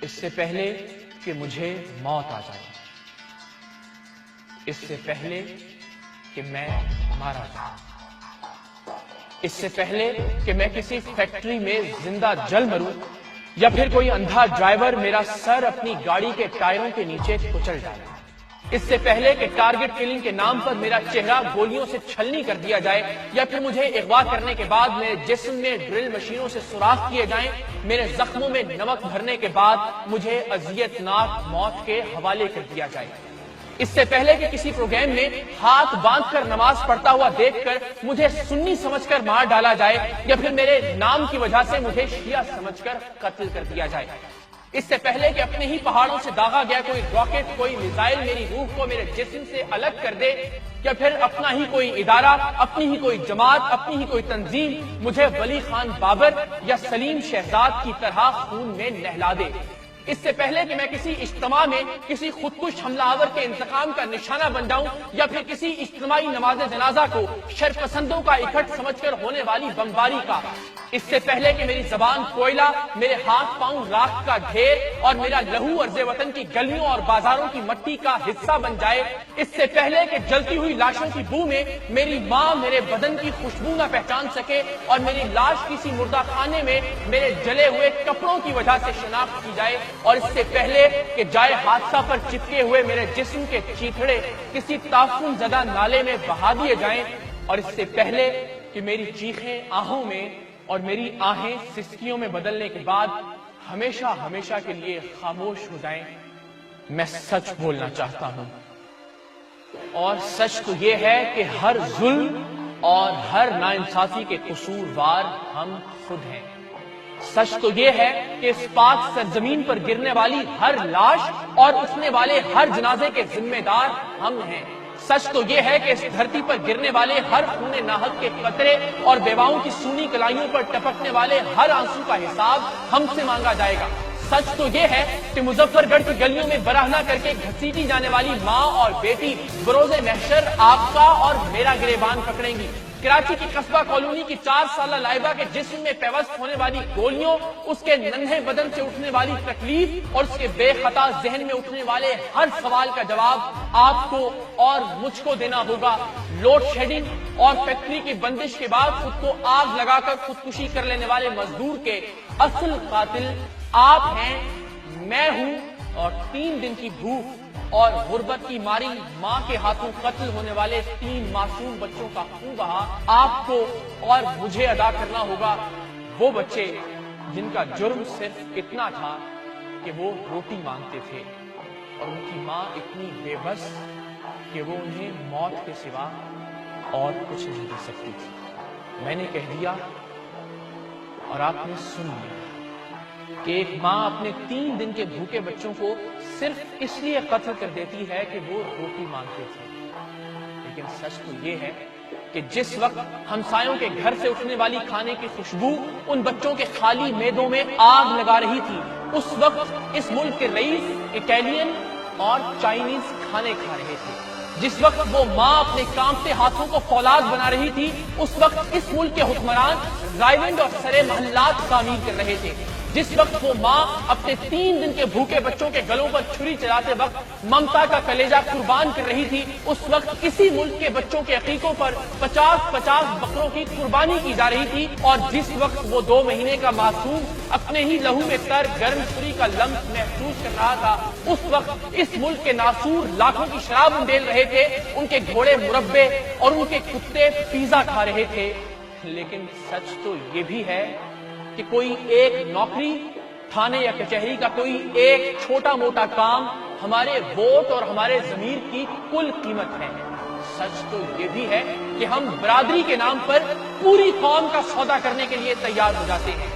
اس سے پہلے کہ مجھے موت آ جائے، اس سے پہلے کہ میں مارا جاؤں، اس سے پہلے کہ میں کسی فیکٹری میں زندہ جل مروں یا پھر کوئی اندھا ڈرائیور میرا سر اپنی گاڑی کے ٹائروں کے نیچے کچل ڈالے، اس سے پہلے کہ ٹارگٹ کلنگ کے نام پر میرا چہرہ گولیوں سے چھلنی کر دیا جائے یا پھر مجھے اغوا کرنے کے بعد میرے جسم میں ڈرل مشینوں سے سوراخ کیے جائیں، میرے زخموں میں نمک بھرنے کے بعد مجھے اذیتناک موت کے حوالے کر دیا جائے، اس سے پہلے کہ کسی پروگرام میں ہاتھ باندھ کر نماز پڑھتا ہوا دیکھ کر مجھے سنی سمجھ کر مار ڈالا جائے یا پھر میرے نام کی وجہ سے مجھے شیعہ سمجھ کر قتل کر دیا جائے، اس سے پہلے کہ اپنے ہی پہاڑوں سے داغا گیا کوئی راکٹ، کوئی میزائل میری روح کو میرے جسم سے الگ کر دے یا پھر اپنا ہی کوئی ادارہ، اپنی ہی کوئی جماعت، اپنی ہی کوئی تنظیم مجھے ولی خان بابر یا سلیم شہزاد کی طرح خون میں نہلا دے، اس سے پہلے کہ میں کسی اجتماع میں کسی خودکش حملہ آور کے انتقام کا نشانہ بن جاؤں یا پھر کسی اجتماعی نماز جنازہ کو شرپسندوں کا اکٹھ سمجھ کر ہونے والی بمباری کا، اس سے پہلے کہ میری زبان کوئلہ، میرے ہاتھ پاؤں راکھ کا ڈھیر اور میرا لہو عرض وطن کی گلیوں اور بازاروں کی مٹی کا حصہ بن جائے، اس سے پہلے کہ جلتی ہوئی لاشوں کی بو میں میری ماں میرے بدن کی خوشبو نہ پہچان سکے اور میری لاش کسی مردہ خانے میں میرے جلے ہوئے کپڑوں کی وجہ سے شناخت کی جائے، اور اس سے پہلے کہ جائے حادثہ پر چپکے ہوئے میرے جسم کے چیتھڑے کسی تعفن زدہ نالے میں بہا دیے جائیں، اور اس سے پہلے کہ میری چیخیں آہوں میں اور میری آہیں سسکیوں میں بدلنے کے بعد ہمیشہ ہمیشہ کے لیے خاموش ہو جائیں، میں سچ بولنا چاہتا ہوں، اور سچ تو یہ ہے کہ ہر ظلم اور ہر ناانصافی کے قصوروار ہم خود ہیں، سچ تو یہ ہے کہ اس پاک سرزمین پر گرنے والی ہر لاش اور اٹھنے والے ہر جنازے کے ذمہ دار ہم ہیں، سچ تو یہ ہے کہ اس دھرتی پر گرنے والے ہر خون ناحق کے قطرے اور بیواؤں کی سونی کلائیوں پر ٹپکنے والے ہر آنسو کا حساب ہم سے مانگا جائے گا، سچ تو یہ ہے کہ مظفر گڑھ کی گلیوں میں براہنا کر کے گھسیٹی جانے والی ماں اور بیٹی بروز محشر آپ کا اور میرا گریبان پکڑیں گی، کراچی کی قصبہ کالونی کی 4 سالہ لائبہ کے جسم میں پیوست ہونے والی گولیوں، اس کے ننھے بدن سے اٹھنے والی تکلیف اور اس کے بے خطا ذہن میں اٹھنے والے ہر سوال کا جواب آپ کو اور مجھ کو دینا ہوگا، لوڈ شیڈنگ اور فیکٹری کی بندش کے بعد خود کو آگ لگا کر خودکشی کر لینے والے مزدور کے اصل قاتل آپ ہیں، میں ہوں، اور 3 دن کی بھوک اور غربت کی ماری ماں کے ہاتھوں قتل ہونے والے 3 معصوم بچوں کا خون بہا آپ کو اور مجھے ادا کرنا ہوگا، وہ بچے جن کا جرم صرف اتنا تھا کہ وہ روٹی مانگتے تھے اور ان کی ماں اتنی بے بس کہ وہ انہیں موت کے سوا اور کچھ نہیں دے سکتی تھی، میں نے کہہ دیا اور آپ نے سن لیا کہ ایک ماں اپنے 3 دن کے بھوکے بچوں کو صرف اس لیے قتل کر دیتی ہے کہ وہ روٹی مانگتے تھے، لیکن سچ تو یہ ہے کہ جس وقت ہمسایوں کے گھر سے اٹھنے والی کھانے کی خوشبو ان بچوں کے خالی معدوں میں آگ لگا رہی تھی، اس وقت اس ملک کے رئیس اٹیلین اور چائنیز کھانے کھا رہے تھے، جس وقت وہ ماں اپنے کانپتے ہاتھوں کو فولاد بنا رہی تھی، اس وقت اس ملک کے حکمران رائونڈ اور سرے محلات تعمیر کر رہے تھے، جس وقت وہ ماں اپنے 3 دن کے بھوکے بچوں کے گلوں پر چھری چلاتے وقت ممتا کا کلیجہ قربان کر رہی تھی، اس وقت اسی ملک کے بچوں کے عقیقوں پر 50 بکروں کی قربانی کی جا رہی تھی، اور جس وقت وہ 2 مہینے کا معصوم اپنے ہی لہو میں تر گرم چھری کا لمس محسوس کر رہا تھا، اس وقت اس ملک کے ناسور لاکھوں کی شراب انڈیل رہے تھے، ان کے گھوڑے مربے اور ان کے کتے پیزا کھا رہے تھے، لیکن سچ تو یہ بھی ہے کہ کوئی ایک نوکری، تھانے یا کچہری کا کوئی ایک چھوٹا موٹا کام ہمارے ووٹ اور ہمارے ضمیر کی کل قیمت ہے، سچ تو یہ بھی ہے کہ ہم برادری کے نام پر پوری قوم کا سودا کرنے کے لیے تیار ہو جاتے ہیں،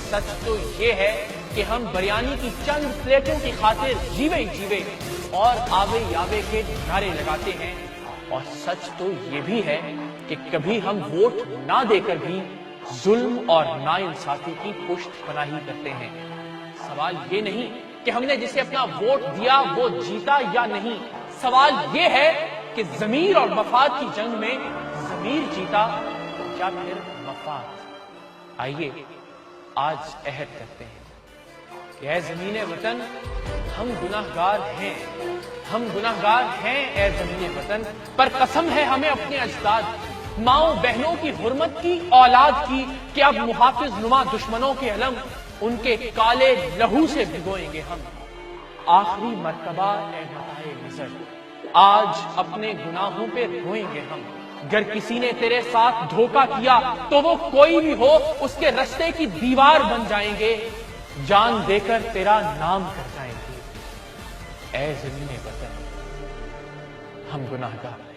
سچ تو یہ ہے کہ ہم بریانی کی چند پلیٹوں کی خاطر جیوے جیوے اور آوے یاوے کے نعرے لگاتے ہیں، اور سچ تو یہ بھی ہے کہ کبھی ہم ووٹ نہ دے کر بھی ظلم اور ناانصافی کی پشت پناہی کرتے ہیں، سوال یہ نہیں کہ ہم نے جسے اپنا ووٹ دیا وہ جیتا یا نہیں، سوال یہ ہے کہ ضمیر اور مفاد کی جنگ میں ضمیر جیتا یا پھر مفاد۔ آئیے آج عہد کرتے ہیں کہ کہ اے زمین وطن ہم گناہگار ہیں، ہم گناہگار ہیں اے زمین وطن، پر قسم ہے ہمیں اپنے اجداد ماؤں بہنوں کی حرمت کی، اولاد کی، کہ اب محافظ نما دشمنوں کے علم ان کے کالے لہو سے بھگوئیں گے ہم۔ آخری مرتبہ اے بتائے نظر آج اپنے گناہوں پہ روئیں گے ہم۔ گر کسی نے تیرے ساتھ دھوکہ کیا تو وہ کوئی بھی ہو اس کے رستے کی دیوار بن جائیں گے، جان دے کر تیرا نام کر جائیں گے۔ اے زمین وطن ہم گناہگار ہیں۔